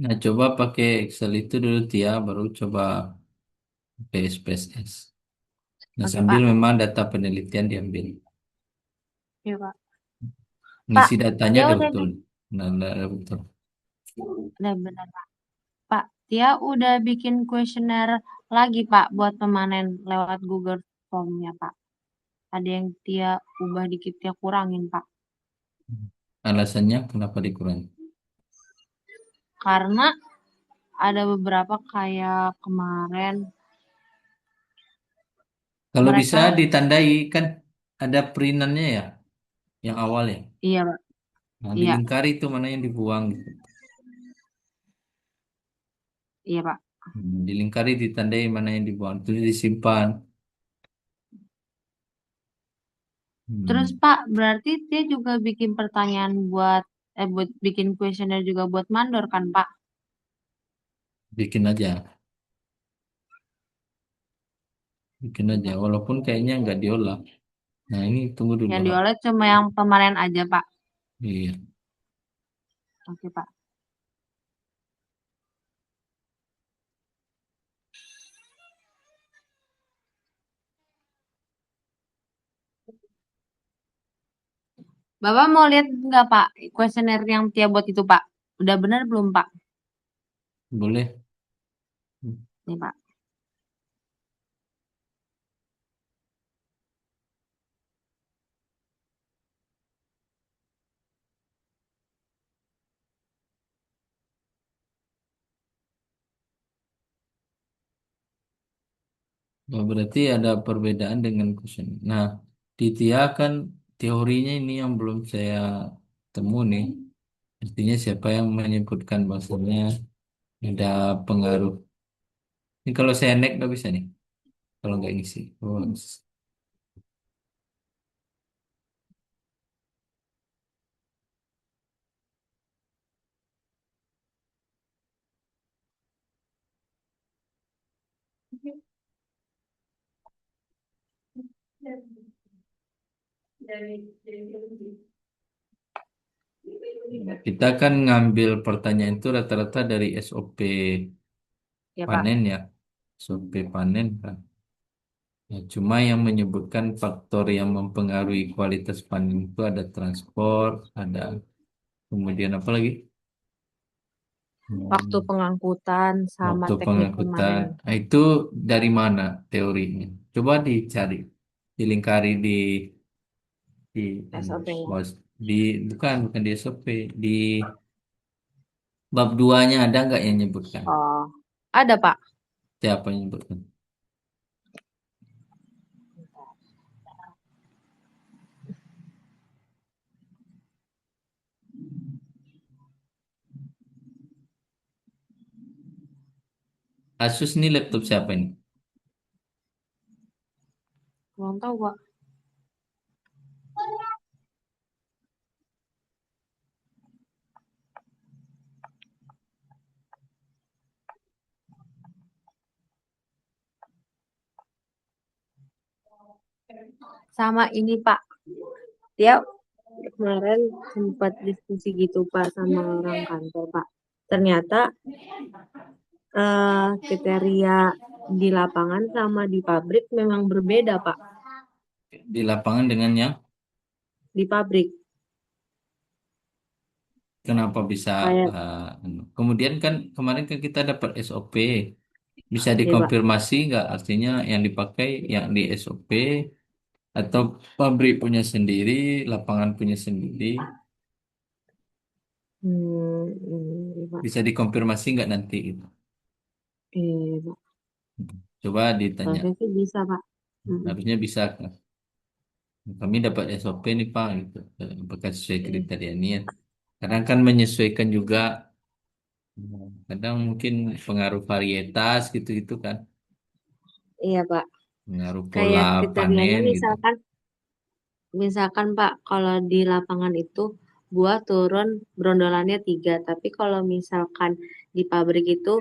Nah, coba pakai Excel itu dulu Tia, baru coba pakai SPSS. Nah, Oke, sambil Pak. memang data penelitian diambil. Iya, Pak. Pak, Ngisi datanya dia udah udah betul. bikin, Nah, udah betul. udah benar, Pak. Pak, dia udah bikin kuesioner lagi, Pak, buat pemanen lewat Google Form-nya, Pak. Ada yang dia ubah dikit, dia kurangin, Pak. Alasannya kenapa dikurangi? Karena ada beberapa kayak kemarin Kalau bisa mereka, ditandai kan ada perintannya ya, yang awal ya. iya, Pak. Nah, Iya, dilingkari itu mana yang dibuang gitu. iya, Pak. Dilingkari ditandai mana yang dibuang, terus disimpan. Terus, Hmm, Pak, berarti dia juga bikin pertanyaan buat bikin kuesioner juga buat mandor kan, Pak? bikin aja, bikin aja. Iya. Walaupun kayaknya nggak diolah. Nah, ini tunggu dulu. Yang diolah cuma yang kemarin aja, Pak. Iya. Oke, Pak. Bapak mau lihat nggak, Pak? Kuesioner yang Tia buat itu, Pak. Udah benar belum, Pak? Boleh. Nih, Pak. Oh, berarti ada perbedaan dengan kuesioner. Nah, di TIA kan teorinya ini yang belum saya temu nih. Artinya siapa yang menyebutkan bahasanya ada pengaruh. Ini kalau saya naik nggak bisa nih. Kalau nggak ngisi. Oh, kita kan ngambil pertanyaan itu rata-rata dari SOP Ya, Pak. panen ya. SOP panen kan. Ya, cuma yang menyebutkan faktor yang mempengaruhi kualitas panen itu ada transport, ada kemudian apa lagi? Waktu Hmm, pengangkutan sama waktu teknik pengangkutan. pemanen. Nah, itu dari mana teorinya? Coba dicari, dilingkari di anu, SOP-nya. bos di bukan di SOP, di bab 2-nya ada nggak yang nyebutkan? Oh, ada, Pak. Siapa yang nyebutkan? Asus ini laptop siapa ini? Kurang tahu, Pak. Sama ini, Pak. Dia kemarin sempat diskusi gitu, Pak, sama orang kantor, Pak. Ternyata kriteria di lapangan sama di pabrik memang berbeda, Pak. Di lapangan dengan yang Di pabrik. kenapa bisa Kayak, anu. Kemudian kan kemarin kan kita dapat SOP. Bisa ya, Pak. dikonfirmasi nggak? Artinya yang dipakai yang di SOP atau pabrik punya sendiri, lapangan punya sendiri. Iya, Pak. Bisa dikonfirmasi nggak nanti itu? Iya, Pak. Coba ditanya. Harusnya sih bisa, Pak. Mm, Harusnya bisa kan? Kami dapat SOP nih Pak, gitu. Apakah sesuai iya, kriteria ini ya? Kadang kan menyesuaikan juga. Kadang mungkin pengaruh varietas gitu-gitu kan. iya, Pak. Pengaruh pola Kayak kriterianya panen gitu. misalkan Pak, kalau di lapangan itu buah turun brondolannya 3, tapi kalau misalkan di pabrik itu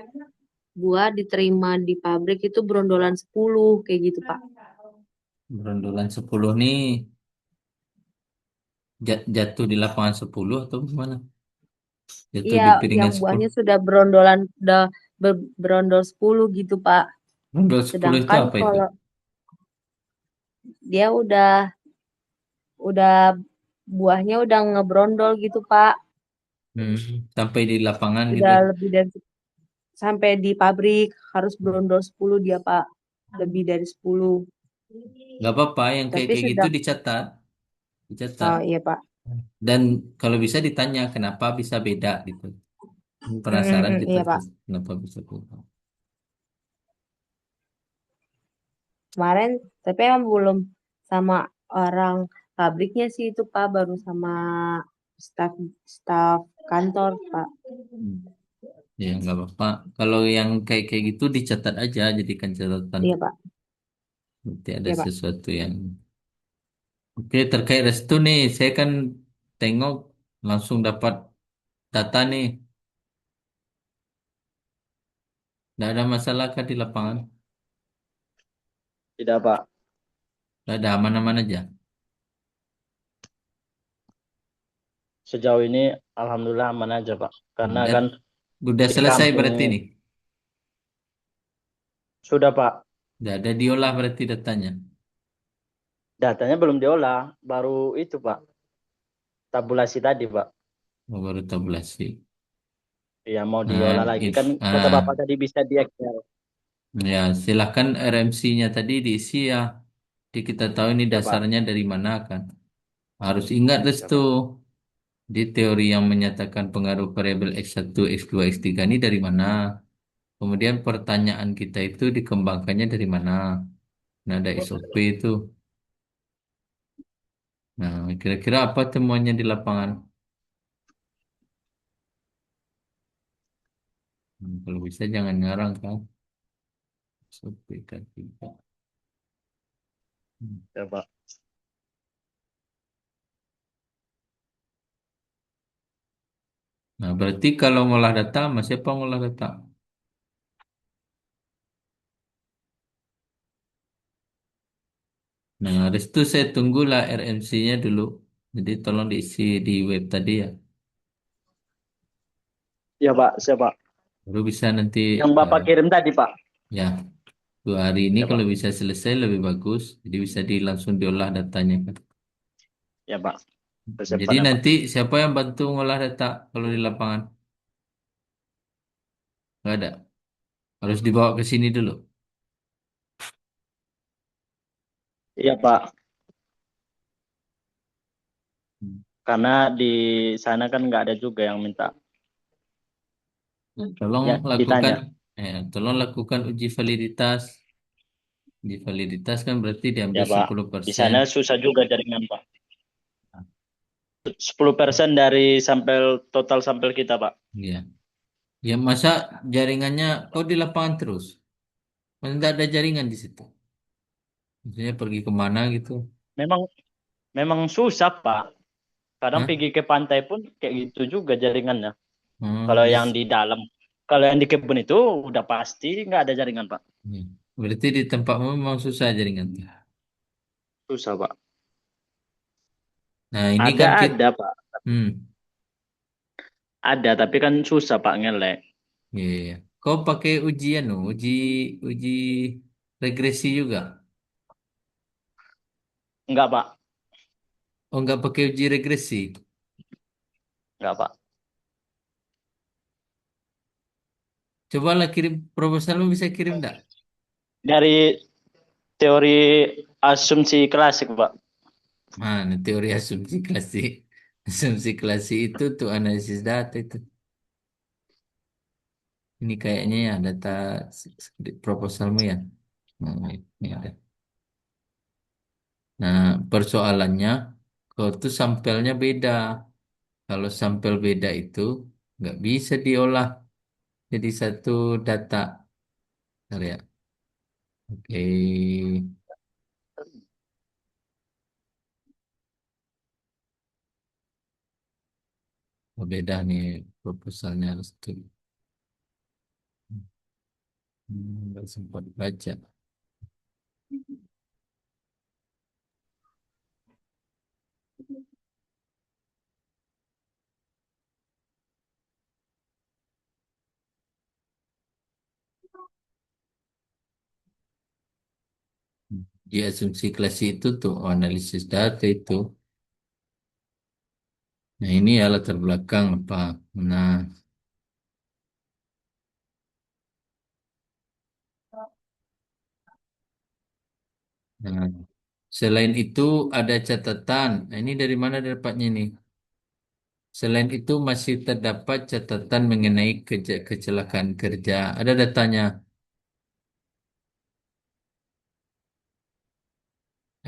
gua diterima di pabrik itu berondolan 10 kayak gitu, Pak. Berondolan 10 nih jatuh di lapangan 10 atau gimana? Jatuh Iya, di yang piringan 10. buahnya sudah berondolan, udah berondol 10 gitu, Pak. Berondol 10 itu Sedangkan apa itu? kalau dia udah buahnya udah ngebrondol gitu, Pak. Hmm, sampai di lapangan gitu. Udah lebih dari sampai di pabrik harus berondol 10 dia, Pak. Lebih dari 10. Gak apa-apa, yang kayak Tapi kayak gitu sedang dicatat. oh iya, Pak. Dan kalau bisa ditanya kenapa bisa beda gitu. Mm, mm, Penasaran mm, kita iya, Pak. tuh kenapa bisa beda. Kemarin tapi emang belum sama orang pabriknya sih itu, Pak, baru sama staf staf kantor, Pak. Hmm. Ya nggak apa-apa. Kalau yang kayak kayak gitu dicatat aja, jadikan catatan. Iya, Pak. Nanti ada Iya, Pak. sesuatu yang. Oke, terkait restu nih, saya kan tengok langsung dapat data nih. Nggak ada masalah kah di lapangan? Tidak, Pak. Nggak ada aman-aman aja. Sejauh ini alhamdulillah aman aja, Pak. Karena Dan kan udah di selesai kampung berarti nih. sudah, Pak. Udah ada diolah berarti datanya. Datanya belum diolah, baru itu, Pak. Tabulasi tadi, Pak. Oh, baru tabulasi. Ya mau Nah, diolah lagi kan kata Bapak tadi bisa di Excel. ya silahkan RMC-nya tadi diisi ya. Jadi kita tahu ini Ya, Pak. dasarnya dari mana kan. Harus ingat Ya, restu. Pak. Di teori yang menyatakan pengaruh variabel X1, X2, X3 ini dari mana? Kemudian pertanyaan kita itu dikembangkannya dari mana? Nah, ada SOP itu. Nah, kira-kira apa temuannya di lapangan? Kalau bisa jangan ngarang kan. SOP kan tidak. Hmm. Ya, Pak. Nah, berarti kalau ngolah data, mas siapa ngolah data? Nah, habis itu saya tunggulah RMC-nya dulu. Jadi tolong diisi di web tadi ya. Ya, Pak. Siapa? Baru bisa nanti, Yang Bapak kirim tadi, Pak. ya, 2 hari ini Ya, kalau Pak. bisa selesai lebih bagus. Jadi bisa langsung diolah datanya kan. Ya, Pak. Jadi Persiapan ya, Pak. nanti siapa yang bantu ngolah data kalau di lapangan? Nggak ada. Harus dibawa ke sini dulu. Iya, Pak. Hmm. Karena di sana kan nggak ada juga yang minta. Tolong Ya, lakukan, ditanya. tolong lakukan uji validitas. Uji validitas kan berarti diambil Ya, Pak. sepuluh Di persen. sana susah juga jaringan, Pak. 10% dari sampel total sampel kita, Pak. Iya. Ya masa jaringannya kau di lapangan terus? Masa nggak ada jaringan di situ? Misalnya pergi kemana gitu? Memang memang susah, Pak. Kadang Hah? pergi ke pantai pun kayak gitu juga jaringannya. Hmm, Kalau yang di dalam, kalau yang di kebun itu udah pasti nggak ada jaringan, Pak. iya. Berarti di tempatmu memang susah jaringan. Susah, Pak. Nah ini Ada kan kita, ada, Pak. hmm, Ada, tapi kan susah, Pak, ngelek. iya, iya. Kau pakai ujian, uji regresi juga? Enggak, Pak. Oh, nggak pakai uji regresi. Enggak, Pak. Cobalah kirim proposalmu bisa kirim enggak? Dari teori asumsi klasik, Pak. Mana teori asumsi klasik? Asumsi klasik itu tuh analisis data itu. Ini kayaknya ya data proposalmu ya. Nah, ini ada. Nah, persoalannya kau tuh sampelnya beda. Kalau sampel beda itu nggak bisa diolah jadi satu data. Bentar ya. Oke. Oh, beda nih proposalnya harus tuh. Nggak sempat baca. Di asumsi klasik itu tuh analisis data itu. Nah ini ya latar belakang apa. Nah, nah, selain itu ada catatan. Nah, ini dari mana dapatnya nih? Selain itu masih terdapat catatan mengenai kecelakaan kerja. Ada datanya.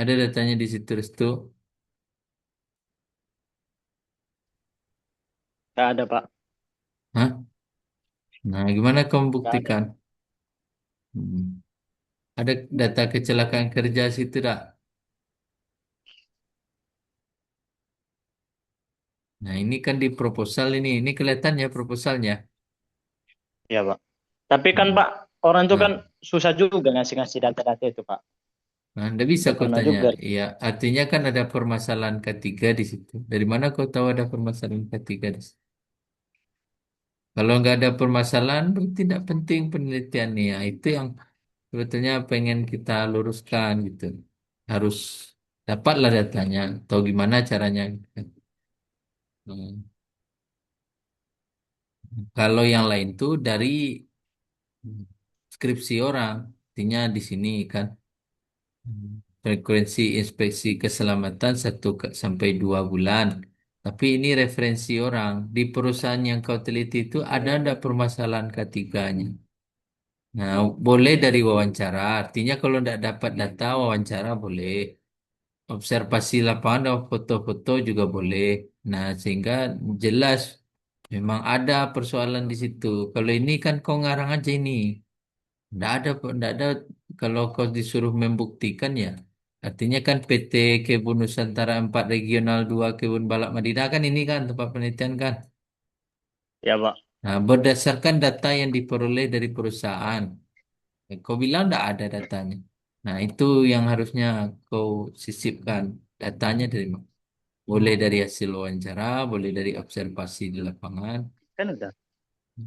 Ada datanya di situ, Restu. Nggak ada Pak, Hah? Nah, gimana kamu nggak ada. buktikan? Hmm. Ada data kecelakaan kerja situ tak? Nah, ini kan di proposal ini kelihatan ya proposalnya. Ya Pak. Tapi kan Hmm. Pak, orang itu kan Nah, susah juga ngasih-ngasih data-data itu Pak. nah, nggak bisa Udah kau pernah tanya. juga. Iya, artinya kan ada permasalahan ketiga di situ. Dari mana kau tahu ada permasalahan ketiga di situ? Kalau nggak ada permasalahan, berarti tidak penting penelitiannya. Ya, itu yang sebetulnya pengen kita luruskan gitu. Harus dapatlah datanya. Tahu gimana caranya. Hmm. Kalau yang lain tuh dari skripsi orang, artinya di sini kan frekuensi inspeksi keselamatan sampai 2 bulan. Tapi ini referensi orang. Di perusahaan yang kau teliti itu ada permasalahan ketiganya. Nah, boleh dari wawancara. Artinya kalau tidak dapat data, wawancara boleh. Observasi lapangan dan foto-foto juga boleh. Nah, sehingga jelas memang ada persoalan di situ. Kalau ini kan kau ngarang aja ini. Nggak ada kalau kau disuruh membuktikan ya. Artinya kan PT Kebun Nusantara 4 Regional 2 Kebun Balak Madinah kan ini kan tempat penelitian kan. Ya Pak. Nah, berdasarkan data yang diperoleh dari perusahaan. Kau bilang nggak ada datanya. Nah, itu yang harusnya kau sisipkan. Datanya dari mana? Boleh dari hasil wawancara, boleh dari observasi di lapangan. Kan udah.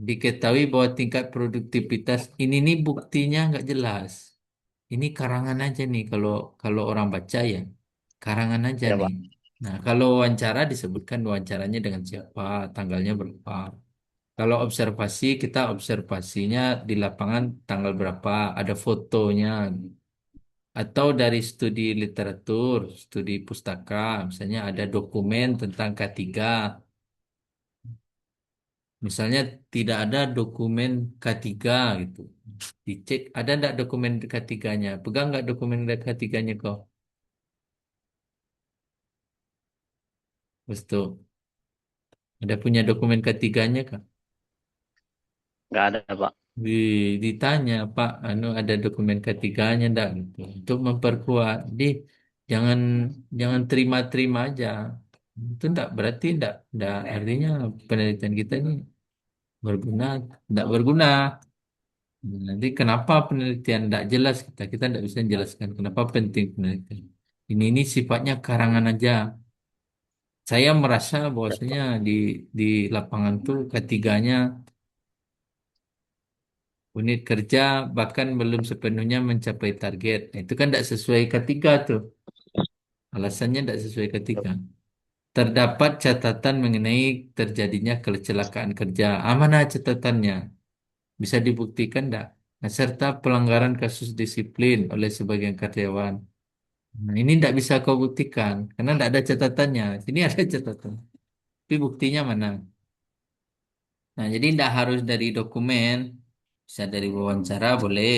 Diketahui bahwa tingkat produktivitas ini nih buktinya nggak jelas. Ini karangan aja nih kalau kalau orang baca ya karangan aja Ya nih. Pak. Nah kalau wawancara disebutkan wawancaranya dengan siapa, tanggalnya berapa. Kalau observasi kita observasinya di lapangan tanggal berapa, ada fotonya. Atau dari studi literatur, studi pustaka, misalnya ada dokumen tentang K3. Misalnya tidak ada dokumen K3 gitu. Dicek ada enggak dokumen K3-nya? Pegang nggak dokumen K3-nya kau? Betul. Ada punya dokumen K3-nya kah? Nggak ada Pak. Ditanya, Pak, anu ada dokumen K3-nya enggak gitu. Untuk memperkuat. Di jangan jangan terima-terima aja. Itu enggak berarti enggak artinya penelitian kita ini berguna, enggak berguna. Nanti kenapa penelitian tidak jelas kita tidak bisa menjelaskan kenapa penting penelitian. Ini sifatnya karangan aja. Saya merasa Ya Pak. bahwasanya di lapangan tuh ketiganya unit kerja bahkan belum sepenuhnya mencapai target. Nah, itu kan tidak sesuai ketiga tuh. Alasannya tidak sesuai Ya, ketiga. Terdapat catatan mengenai terjadinya kecelakaan kerja. Mana catatannya? Bisa dibuktikan tidak? Nah, serta pelanggaran kasus disiplin oleh sebagian karyawan. Nah, ini tidak bisa kau buktikan karena tidak ada catatannya. Sini ada catatan. Tapi buktinya mana? Nah, jadi tidak harus dari dokumen. Bisa dari wawancara boleh.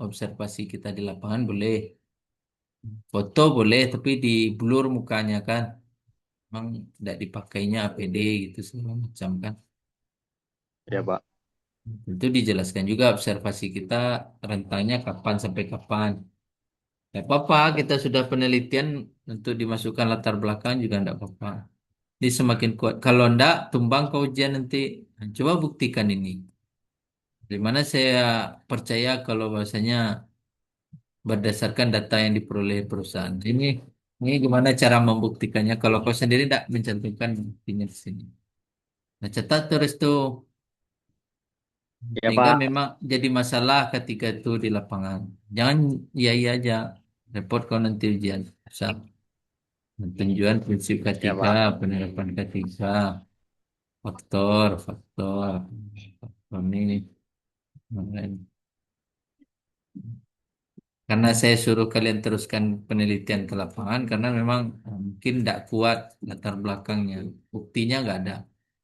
Observasi kita di lapangan boleh. Foto boleh, tapi di blur mukanya kan. Memang tidak dipakainya APD gitu segala macam kan. ya Pak. Itu dijelaskan juga observasi kita rentangnya kapan sampai kapan. Tidak apa-apa, kita sudah penelitian untuk dimasukkan latar belakang juga tidak apa-apa. Dia semakin kuat. Kalau ndak, tumbang ke ujian nanti. Nah, coba buktikan ini. Di mana saya percaya kalau bahwasanya berdasarkan data yang diperoleh perusahaan. Ini gimana cara membuktikannya? Kalau kau sendiri tidak mencantumkan buktinya di sini. Nah, catat terus tuh. Ya Sehingga Pak, memang jadi masalah ketika itu di lapangan. Jangan iya iya aja. Report kau nanti ujian. Bisa. Penjualan prinsip ya ketiga, Pak. penerapan ketiga, faktor ini. Karena saya suruh kalian teruskan penelitian ke lapangan karena memang mungkin tidak kuat latar belakangnya. Buktinya nggak ada.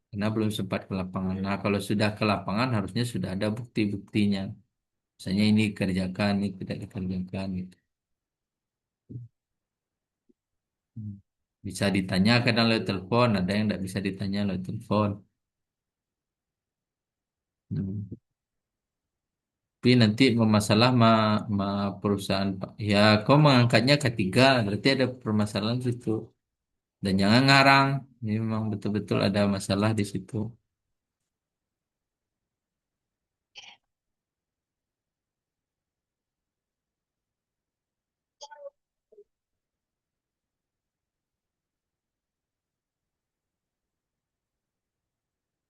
Karena belum sempat ke lapangan. Nah, kalau sudah ke lapangan harusnya sudah ada bukti-buktinya. Misalnya ini kerjakan, ini tidak dikerjakan gitu. Hmm. Bisa ditanya kadang lewat telepon, ada yang tidak bisa ditanya lewat telepon. Hmm. Tapi nanti bermasalah ma perusahaan Pak. Ya, kau mengangkatnya ketiga, berarti ada permasalahan situ. Dan jangan ngarang. Ini memang betul-betul ada masalah di situ.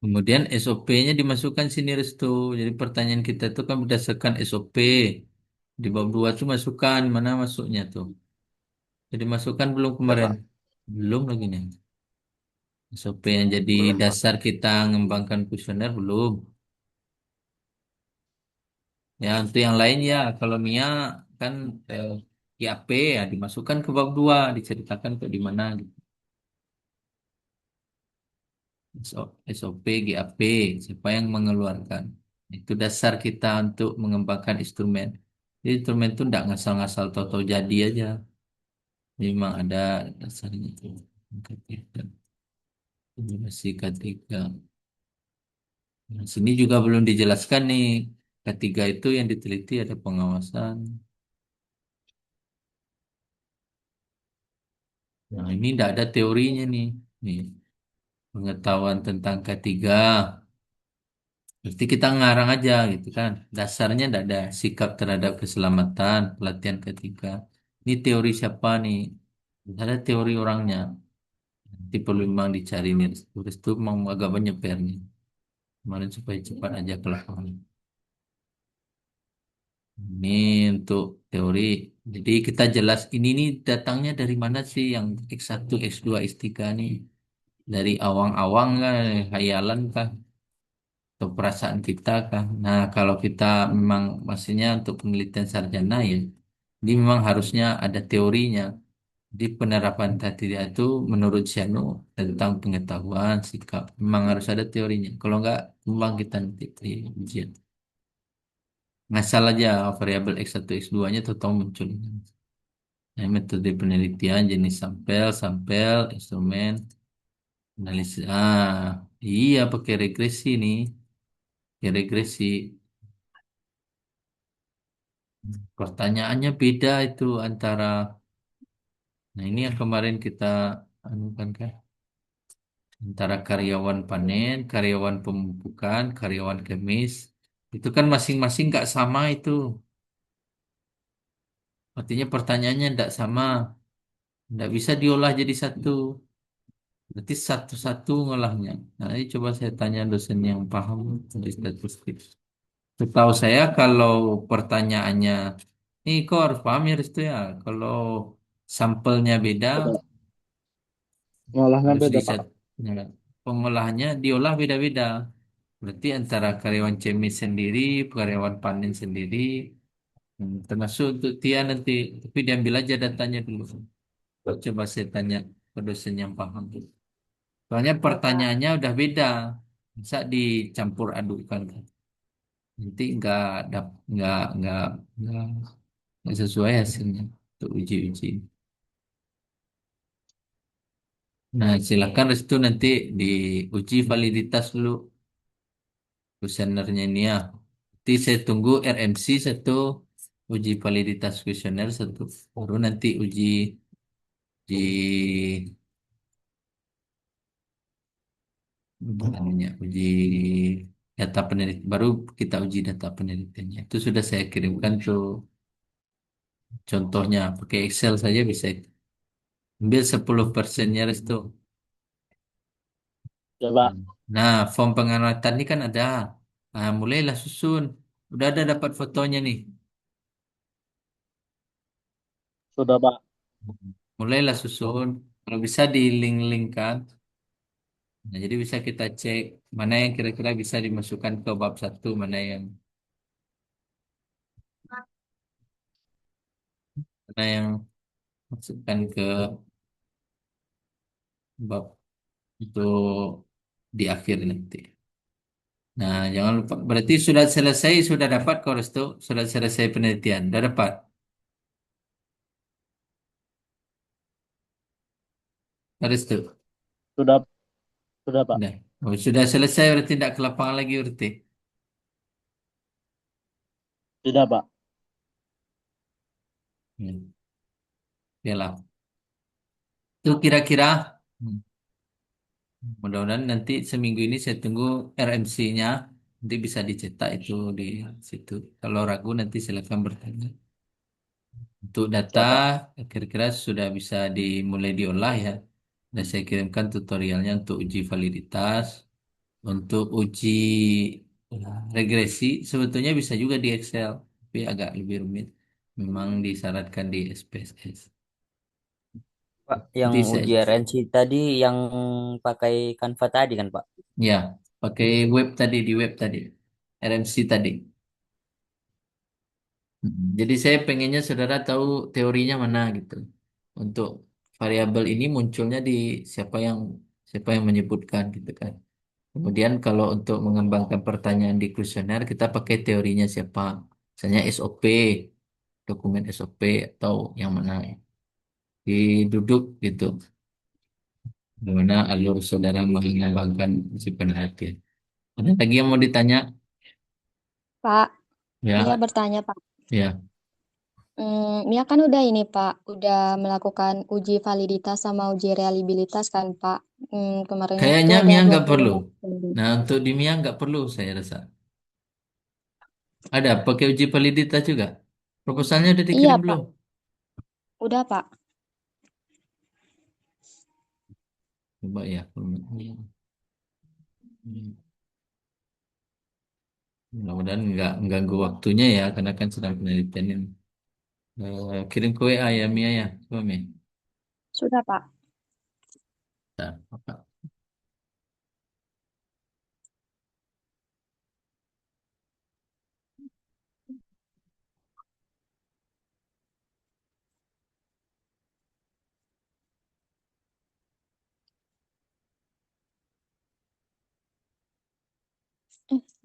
Kemudian SOP-nya dimasukkan sini Restu. Jadi pertanyaan kita itu kan berdasarkan SOP. Di bab 2 itu masukkan mana masuknya tuh. Jadi masukkan belum Ya kemarin? Pak, Belum lagi nih. SOP yang jadi belum Pak. dasar kita mengembangkan kuesioner belum. Ya untuk yang lain ya kalau Mia kan eh, IAP ya dimasukkan ke bab 2 diceritakan ke di mana gitu. SOP GAP siapa yang mengeluarkan. Itu dasar kita untuk mengembangkan instrumen. Jadi instrumen itu tidak ngasal-ngasal tahu-tahu jadi aja. Memang ada dasarnya itu. Ketiga, masih ketiga. Nah, sini juga belum dijelaskan nih. Ketiga itu yang diteliti ada pengawasan. Nah, ini tidak ada teorinya nih. Nih, pengetahuan tentang ketiga. Berarti kita ngarang aja gitu kan. Dasarnya tidak ada sikap terhadap keselamatan, pelatihan ketiga. Ini teori siapa nih? Tidak ada teori orangnya. Nanti perlu memang dicari nih. Tulis itu memang agak banyak PR-nya. Kemarin supaya cepat aja ke lapangan. Ini untuk teori. Jadi kita jelas ini nih datangnya dari mana sih yang X1, X2, X3 nih? Dari awang-awang kah, hayalan kah, atau perasaan kita kah? Nah, kalau kita memang maksudnya untuk penelitian sarjana ya, ini memang harusnya ada teorinya. Di penerapan tadi itu menurut Sianu tentang pengetahuan, sikap, memang harus ada teorinya. Kalau enggak, memang kita nanti di ujian. Ngasal aja variabel X1, X2-nya total muncul. Nah, metode penelitian, jenis sampel, sampel, instrumen, analisis. Iya pakai regresi nih. Pakai regresi. Pertanyaannya beda itu antara. Nah, ini yang kemarin kita anukan kan. Antara karyawan panen, karyawan pemupukan, karyawan kemis. Itu kan masing-masing nggak sama itu. Artinya pertanyaannya tidak sama. Tidak bisa diolah jadi satu. Berarti satu-satu ngolahnya. Nah, ini coba saya tanya dosen yang paham dari statistik. Setahu saya kalau pertanyaannya, ini kok harus paham ya Restu ya. Kalau sampelnya beda, Betul. Ngolahnya harus beda Pak. riset. Nah, pengolahannya diolah beda-beda. Berarti antara karyawan cemis sendiri, karyawan panen sendiri, termasuk untuk Tia nanti. Tapi diambil aja datanya dulu. Coba saya tanya ke dosen yang paham. Soalnya pertanyaannya udah beda. Bisa dicampur adukkan. Nanti nggak nggak nggak sesuai hasilnya untuk uji-uji. Nah, silakan Restu nanti diuji validitas dulu kuesionernya ini ya. Nanti saya tunggu RMC satu, uji validitas kuesioner satu, baru nanti uji anunya, uji data penelitian, baru kita uji data penelitiannya. Itu sudah saya kirimkan tuh contohnya, pakai Excel saja bisa itu. Ambil 10%-nya restu. Ya, Pak. Nah, form pengamatan ini kan ada. Nah, mulailah susun. Udah ada dapat fotonya nih. Sudah, Pak. Mulailah susun. Kalau bisa di link-linkkan. Nah, jadi bisa kita cek mana yang kira-kira bisa dimasukkan ke bab satu, mana yang masukkan ke bab untuk di akhir nanti. Nah, jangan lupa. Berarti sudah selesai, sudah dapat kok Restu? Sudah selesai penelitian. Sudah dapat. Restu. Sudah, sudah, Pak. Sudah. Oh, sudah selesai berarti tidak ke lapangan lagi berarti. Tidak, Pak. Hmm. Yalah. Itu kira-kira. Hmm. Mudah-mudahan nanti seminggu ini saya tunggu RMC-nya. Nanti bisa dicetak itu di situ. Kalau ragu nanti silakan bertanya. Untuk data, Ya, Pak. kira-kira sudah bisa dimulai diolah ya. Dan saya kirimkan tutorialnya untuk uji validitas. Untuk uji regresi, sebetulnya bisa juga di Excel. Tapi agak lebih rumit. Memang disyaratkan di SPSS. Pak, yang Nanti uji saya, RNC tadi yang pakai Canva tadi kan, Pak? ya, pakai web tadi, di web tadi. RMC tadi. Jadi saya pengennya saudara tahu teorinya mana gitu. Untuk variabel ini munculnya di siapa yang siapa yang menyebutkan gitu kan. Kemudian kalau untuk mengembangkan pertanyaan di kuesioner kita pakai teorinya siapa. Misalnya SOP, dokumen SOP atau yang mana ya. Diduduk gitu. Gimana alur saudara mengembangkan si penelitian. Ada lagi yang mau ditanya? Pak, Mia Ya, bertanya, Pak. ya. Mia kan udah ini, Pak, udah melakukan uji validitas sama uji reliabilitas kan, Pak. Kemarin itu Kayaknya ada Mia nggak perlu. 25 kali. Nah, untuk di Mia nggak perlu saya rasa. Ada pakai uji validitas juga. Proposalnya udah Iya, dikirim Pak. belum? Udah, Pak. Coba ya. Mudah-mudahan nggak mengganggu waktunya ya, karena kan sedang penelitian ini. Kirim ke WA ya Mia ya. Coba Mia. Sudah, Pak. Bentar, apa?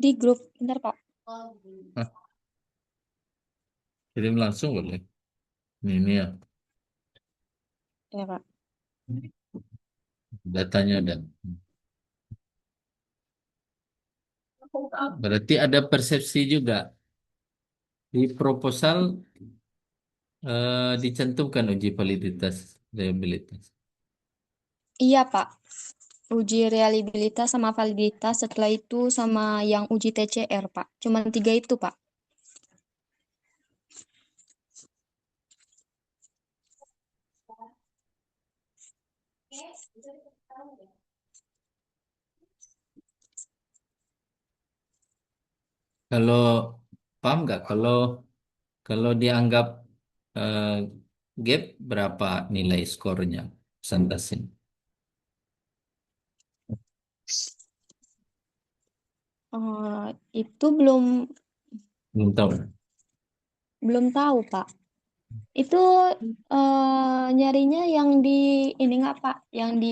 Di grup, bentar, Pak. Hah, kirim langsung boleh. Ini ya. Ya, Pak. Datanya ada. Berarti ada persepsi juga. Di proposal dicantumkan uji validitas reliabilitas. Iya, Pak. Uji reliabilitas sama validitas, setelah itu sama yang uji TCR, Pak. Cuman 3 itu, Pak. Kalau paham nggak? Kalau dianggap eh, gap berapa nilai skornya presentasi? Itu belum Belum tahu. belum tahu, Pak. Itu nyarinya yang di ini nggak Pak? Yang di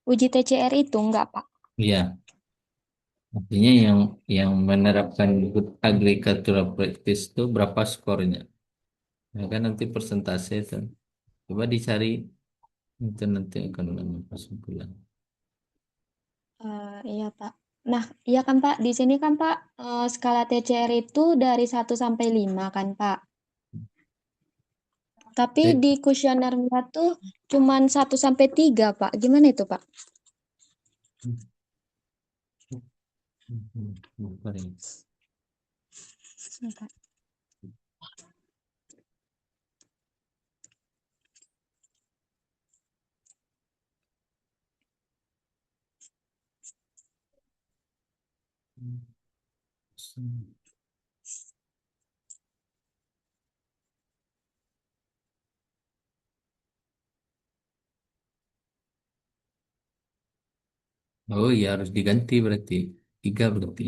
uji TCR itu nggak Pak? Iya, artinya yang menerapkan good agricultural practice itu berapa skornya? Ya kan nanti persentase itu. Coba dicari itu nanti akan menambah kesimpulan. Iya Pak. Nah, iya kan Pak, di sini kan Pak, skala TCR itu dari 1 sampai 5 kan Pak. Tapi Eh, di kuesionernya tuh cuman 1 sampai 3 Pak. Gimana itu Pak? Bentar ya. Bentar. Oh iya harus diganti berarti. Tiga berarti.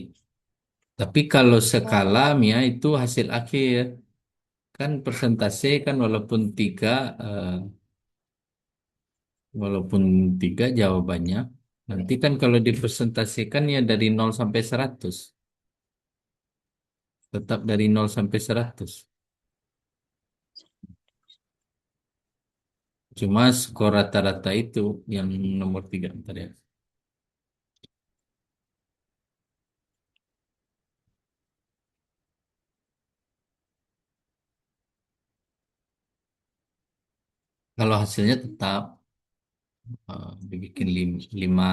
Tapi kalau skala Mia itu hasil akhir. Kan persentase kan eh, walaupun tiga jawabannya. Nanti kan kalau dipresentasikan ya dari 0 sampai 100. Tetap dari 0 sampai 100. Cuma skor rata-rata itu yang nomor tiga. Bentar ya. Kalau hasilnya tetap dibikin lima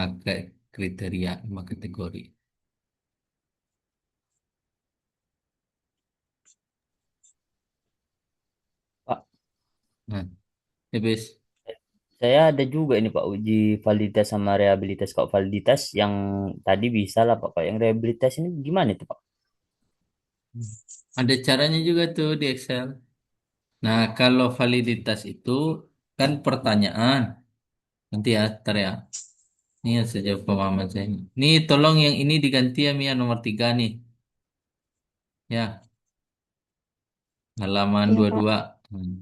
kriteria, 5 kategori. Pak, Nah, habis. saya ada juga ini Pak uji validitas sama rehabilitas. Kalau validitas yang tadi bisa lah Pak. Kalau yang rehabilitas ini gimana itu Pak? Ada caranya juga tuh di Excel. Nah, kalau validitas itu kan pertanyaan. Nanti ya, ntar ya. Ini ya saja pemahaman saya. Nih, tolong yang ini diganti ya, Mia, nomor 3 nih. Ya, halaman Iya, dua Pak. puluh dua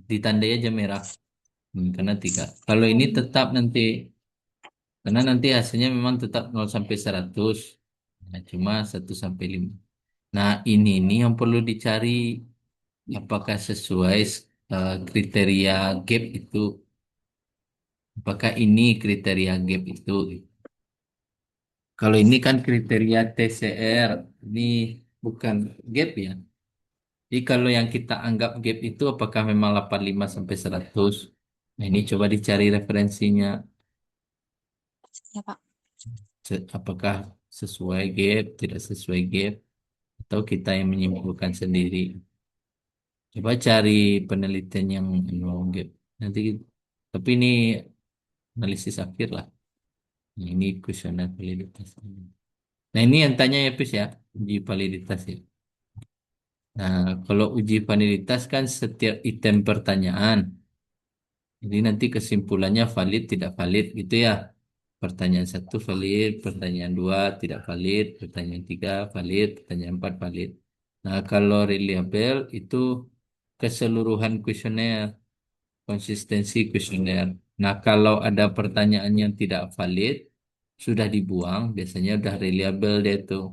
Ditandai aja merah. Karena 3. Kalau ini tetap nanti. Karena nanti hasilnya memang tetap 0 sampai 100. Nah, cuma 1 sampai 5. Nah, ini nih yang perlu dicari. Apakah sesuai kriteria gap itu? Apakah ini kriteria gap itu? Kalau ini kan kriteria TCR, ini bukan gap ya. Jadi kalau yang kita anggap gap itu apakah memang 85 sampai 100? Nah, ini coba dicari referensinya. Ya, Pak. Apakah sesuai gap, tidak sesuai gap, atau kita yang menyimpulkan sendiri. Coba cari penelitian yang gap. Nanti, tapi ini analisis akhir lah. Nah, ini kuesioner validitas. Nah, ini yang tanya ya, Pis ya, uji validitas ya. Nah, kalau uji validitas kan setiap item pertanyaan. Jadi nanti kesimpulannya valid, tidak valid gitu ya. Pertanyaan satu valid, pertanyaan dua tidak valid, pertanyaan tiga valid, pertanyaan empat valid. Nah, kalau reliable itu keseluruhan kuesioner, konsistensi kuesioner. Nah, kalau ada pertanyaan yang tidak valid, sudah dibuang, biasanya udah reliable dia tuh.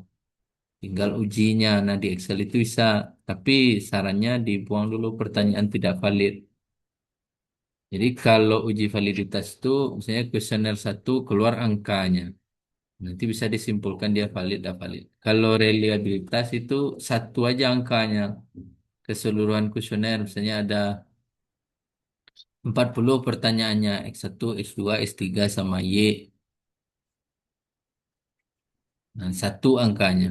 Tinggal ujinya. Nah, di Excel itu bisa. Tapi sarannya dibuang dulu pertanyaan tidak valid. Jadi kalau uji validitas itu, misalnya kuesioner satu keluar angkanya. Nanti bisa disimpulkan dia valid dan valid. Kalau reliabilitas itu satu aja angkanya. Keseluruhan kuesioner, misalnya ada 40 pertanyaannya. X1, X2, X3 sama Y. Nah, satu angkanya.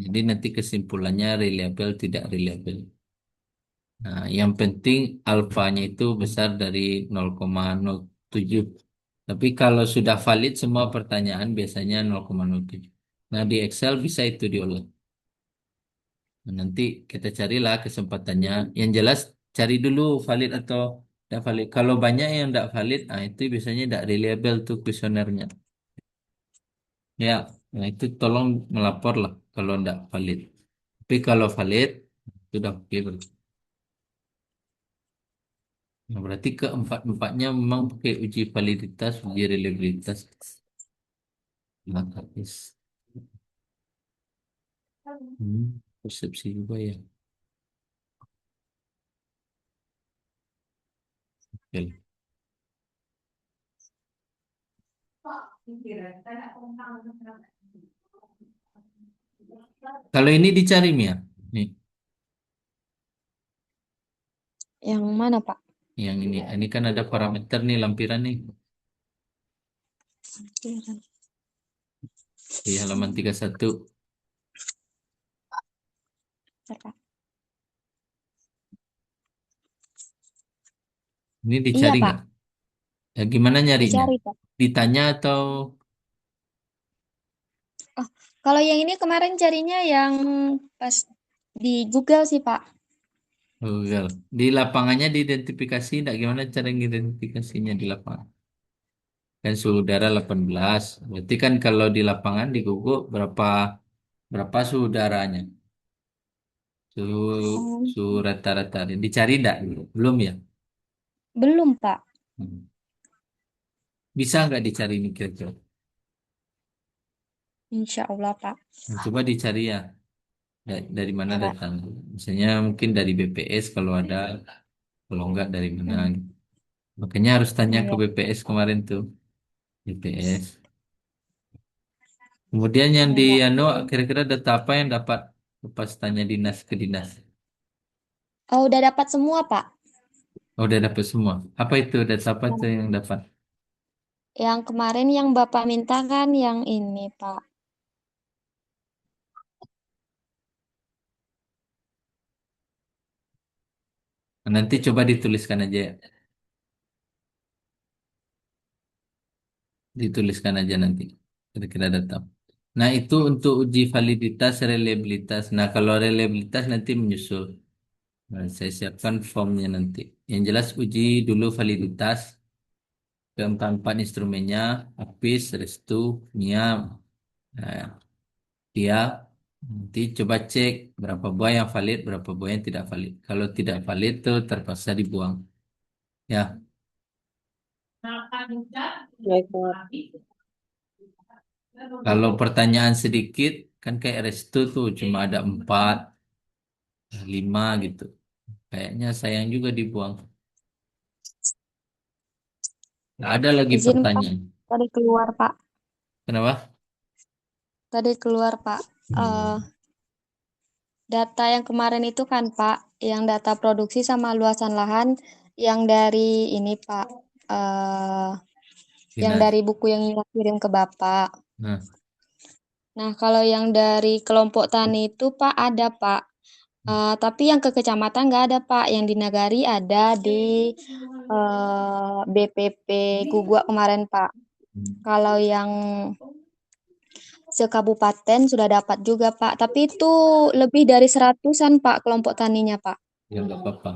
Jadi nanti kesimpulannya reliable, tidak reliable. Nah, yang penting alfanya itu besar dari 0,07. Tapi kalau sudah valid semua pertanyaan biasanya 0,07. Nah, di Excel bisa itu diolah. Nah, nanti kita carilah kesempatannya. Yang jelas cari dulu valid atau tidak valid. Kalau banyak yang tidak valid, nah itu biasanya tidak reliable tuh kuesionernya. Ya, nah itu tolong melapor lah kalau tidak valid. Tapi kalau valid, sudah oke berarti. Nah, berarti keempat-empatnya memang pakai uji validitas, uji reliabilitas. Nah, habis. Persepsi juga ya. Oke. Kalau ini dicari Mia, nih, Yang mana, Pak? yang ini kan ada parameter nih lampiran nih di halaman 31. Bentar, Pak. Ini Iya, dicari Pak. nggak? Ya, gimana nyarinya? Dicari, Pak. Ditanya atau Oh, kalau yang ini kemarin carinya yang pas di Google sih, Pak. Google? Di lapangannya diidentifikasi nggak? Gimana cara mengidentifikasinya di lapangan? Kan suhu udara 18. Berarti kan kalau di lapangan di Google berapa berapa suhu udaranya? Suhu Oh, suhu rata-rata. Dicari nggak? Belum ya? belum, Pak. Hmm. Bisa nggak dicari nih kira-kira? Insya Allah, Pak. Nah, coba dicari ya. Dari mana Ya, Pak. datang? Misalnya mungkin dari BPS kalau ada, kalau enggak dari mana. Hmm. Makanya harus tanya Oh, ke ya. BPS kemarin tuh. BPS. Kemudian yang Ya, di Pak. Anu kira-kira data apa yang dapat pas tanya dinas ke dinas? Oh, udah dapat semua, Pak. Oh, udah dapat semua. Apa itu data apa tuh Yang yang dapat? yang kemarin yang Bapak minta kan yang ini, Pak. Nanti coba dituliskan aja ya. Dituliskan aja nanti. Kira-kira data. Nah, itu untuk uji validitas, reliabilitas. Nah, kalau reliabilitas nanti menyusul. Nah, saya siapkan formnya nanti. Yang jelas uji dulu validitas, keempat-empat instrumennya, APIS, RESTU, NIAM. Nah, dia nanti coba cek berapa buah yang valid, berapa buah yang tidak valid. Kalau tidak valid tuh terpaksa dibuang. Ya, Baik, Pak. kalau pertanyaan sedikit, kan kayak RESTU tuh cuma ada 4, 5 gitu. Kayaknya sayang juga dibuang. Nggak ada lagi Izin, Pak. pertanyaan. Tadi keluar, Pak. Kenapa? Tadi keluar, Pak. Eh, Hmm. data yang kemarin itu kan, Pak, yang data produksi sama luasan lahan yang dari ini, Pak. Eh, yang Dinas. dari buku yang Ina kirim ke Bapak. Nah, Nah, kalau yang dari kelompok tani itu, Pak, ada, Pak. Tapi yang ke kecamatan nggak ada, Pak. Yang di Nagari ada di BPP Gugua kemarin, Pak. Kalau yang sekabupaten sudah dapat juga, Pak. Tapi itu lebih dari seratusan, Pak, kelompok taninya, Pak. ya nggak apa-apa.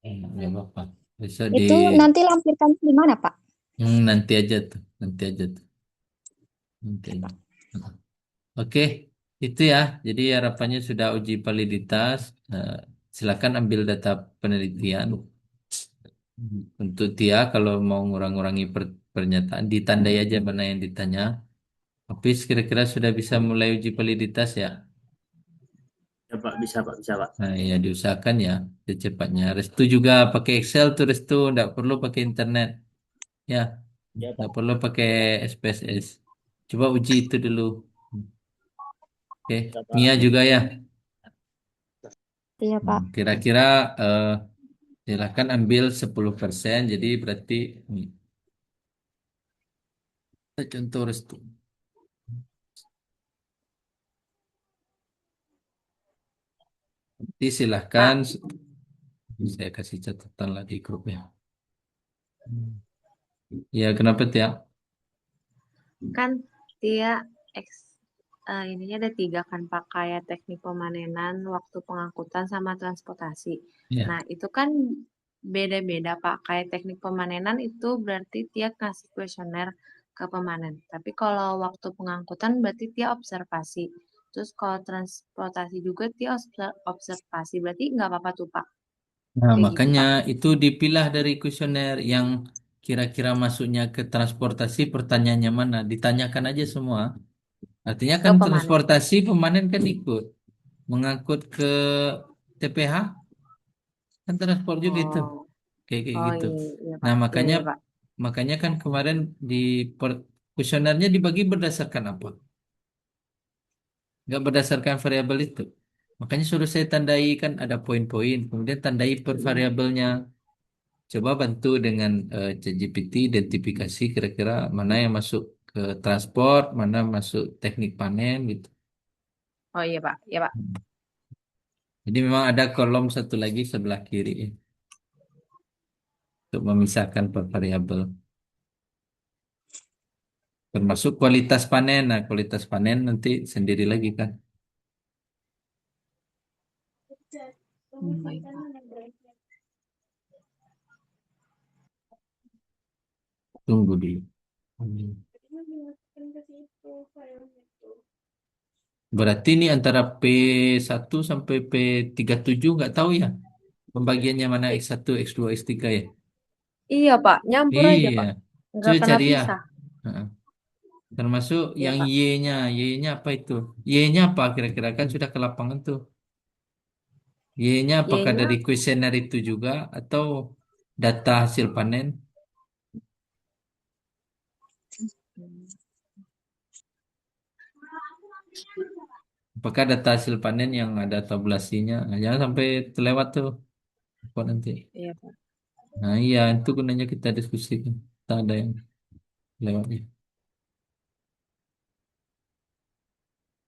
Nggak apa-apa. Bisa di Itu nanti lampirkannya di mana, Pak? nanti aja tuh, nanti aja tuh, nanti aja. Oke, itu ya. Jadi harapannya sudah uji validitas. Eh, Silakan ambil data penelitian. Untuk Tia, kalau mau ngurang-ngurangi pernyataan, ditandai aja mana yang ditanya. Tapi kira-kira sudah bisa mulai uji validitas ya. Ya Pak, bisa Pak, bisa Pak. Nah, ya diusahakan ya secepatnya. Restu juga pakai Excel tuh Restu, nggak perlu pakai internet. Ya, Ya nggak Pak. perlu pakai SPSS. Coba uji itu dulu. Oke, Ya Nia Pak. juga ya. Iya, Pak. Kira-kira eh, silakan ambil 10%. Jadi berarti contoh Restu. Nanti silahkan Pak, saya kasih catatan lah di grup ya. Ya, kenapa Tia? kan dia ininya ada 3 kan Pak, kayak teknik pemanenan, waktu pengangkutan, sama transportasi. Ya. Nah, itu kan beda-beda Pak. Kayak teknik pemanenan itu berarti dia kasih kuesioner ke pemanen. Tapi kalau waktu pengangkutan berarti dia observasi. Terus kalau transportasi juga dia observasi. Berarti nggak apa-apa tuh Pak. Nah, Kayak gitu makanya Pak. itu dipilah dari kuesioner yang kira-kira masuknya ke transportasi, pertanyaannya mana? Ditanyakan aja semua. Artinya Ke kan pemanen. transportasi pemanen kan ikut. Mengangkut ke TPH kan transport juga itu. Oh, Kayak oh gitu. iya, iya Nah, Pak. Iya, makanya iya Pak. makanya kan kemarin di kuesionernya dibagi berdasarkan apa? Nggak berdasarkan variabel itu. Makanya suruh saya tandai kan ada poin-poin, kemudian tandai per variabelnya. Coba bantu dengan ChatGPT identifikasi kira-kira mana yang masuk ke transport, mana masuk teknik panen gitu. Oh iya Pak. Iya Pak. Jadi memang ada kolom satu lagi sebelah kiri untuk memisahkan per variabel. Termasuk kualitas panen. Nah, kualitas panen nanti sendiri lagi kan. Baik, Pak. Tunggu dulu. Berarti ini antara P1 sampai P37 nggak tahu ya. Pembagiannya mana X1, X2, X3 ya? Iya, Pak. Nyampur aja, Iya. Pak. Nggak Coba kena cari ya. pisah. Heeh. Termasuk Iya, yang Pak. Y-nya. Y-nya apa itu? Y-nya apa kira-kira kan sudah ke lapangan tuh. Y-nya apakah Y-nya dari kuesioner itu juga atau data hasil panen? Apakah data hasil panen yang ada tabulasinya? Nah, jangan sampai terlewat tuh. Kok nanti. iya, Pak. Nah iya, itu gunanya kita diskusikan. Tak ada yang lewatnya.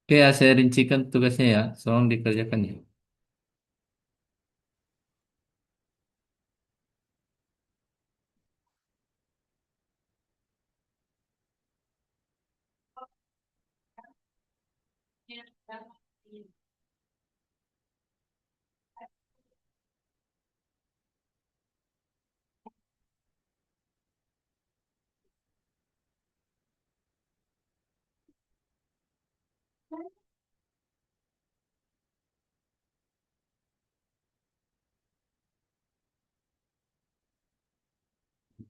Oke, ya, saya rincikan tugasnya ya. Tolong dikerjakan ya.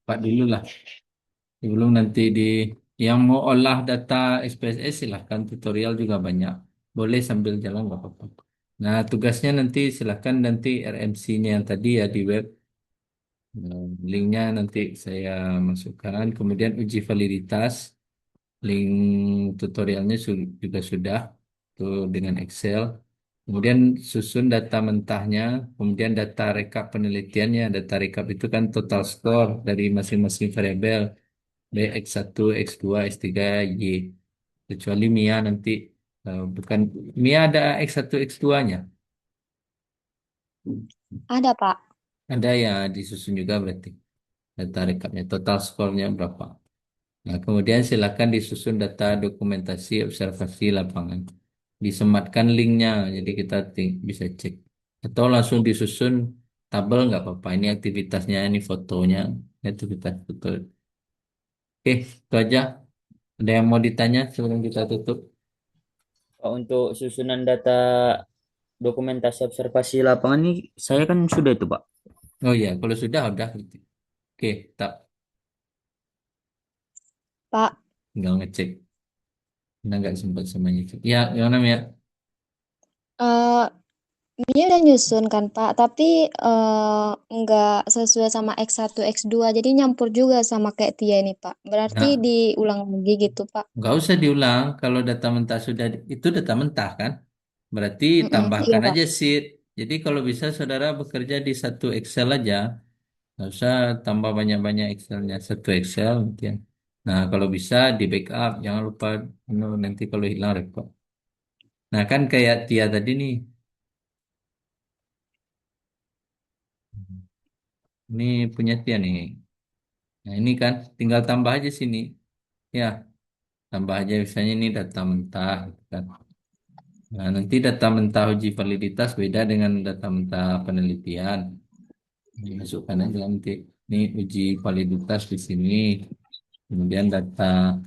Pak dulu lah. Sebelum nanti yang mau olah data SPSS silahkan tutorial juga banyak. Boleh sambil jalan nggak apa-apa. Nah tugasnya nanti silahkan nanti RMC-nya yang tadi ya di web. Linknya nanti saya masukkan. Kemudian uji validitas. Link tutorialnya juga sudah tuh dengan Excel. Kemudian susun data mentahnya, kemudian data rekap penelitiannya. Data rekap itu kan total score dari masing-masing variabel, baik X1, X2, X3, Y. Kecuali Mia nanti bukan Mia ada X1, X2-nya. Ada, Pak. Ada ya disusun juga berarti data rekapnya, total skornya berapa. Nah, kemudian silakan disusun data dokumentasi observasi lapangan. Disematkan linknya, jadi kita bisa cek. Atau langsung disusun tabel nggak apa-apa. Ini aktivitasnya, ini fotonya, itu kita foto. Oke, itu aja. Ada yang mau ditanya sebelum kita tutup? Pak, untuk susunan data dokumentasi observasi lapangan ini saya kan sudah itu Pak. Oh iya, kalau sudah udah. Oke, tak Pak, tinggal ngecek. Kita nggak sempat semuanya. Ya, yang namanya. eh Mia udah nyusun kan, Pak, tapi nggak sesuai sama X1, X2, jadi nyampur juga sama kayak Tia ini, Pak. Berarti Nah, diulang lagi gitu, Pak. nggak usah diulang. Kalau data mentah sudah itu data mentah kan? Berarti Mm-mm, iya, tambahkan Pak. aja sheet. Jadi kalau bisa saudara bekerja di satu Excel aja, nggak usah tambah banyak-banyak Excelnya. Satu Excel mungkin. Nah kalau bisa di backup, jangan lupa nanti kalau hilang repot. Nah kan kayak Tia tadi nih, ini punya Tia nih. Nah ini kan tinggal tambah aja sini, ya tambah aja misalnya ini data mentah, gitu kan. Nah nanti data mentah uji validitas beda dengan data mentah penelitian. Dimasukkan aja nanti. Ini uji validitas di sini. Kemudian data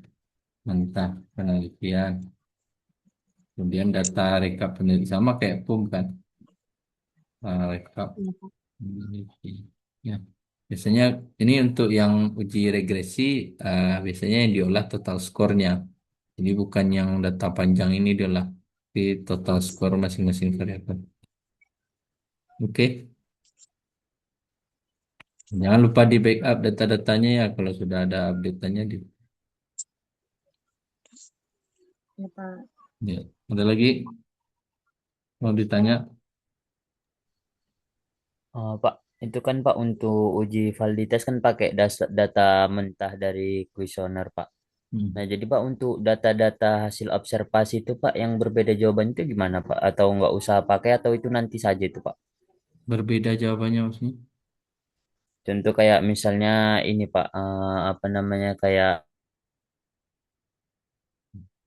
mentah penelitian. Kemudian data rekap penelitian. Sama kayak PUM kan. Rekap Iya, Pak. peneliti. Ya. Biasanya ini untuk yang uji regresi, biasanya yang diolah total skornya. Jadi bukan yang data panjang ini diolah. Di total skor masing-masing variabel. Oke. Jangan lupa di backup data-datanya ya kalau sudah ada update-nya. Iya, Pak. Ya. Ada lagi mau ditanya? Oh, Pak, itu kan Pak untuk uji validitas kan pakai data mentah dari kuesioner Pak. Hmm. Nah, jadi Pak untuk data-data hasil observasi itu Pak yang berbeda jawaban itu gimana Pak? Atau nggak usah pakai atau itu nanti saja itu Pak? Berbeda jawabannya maksudnya. Contoh kayak misalnya ini Pak, apa namanya kayak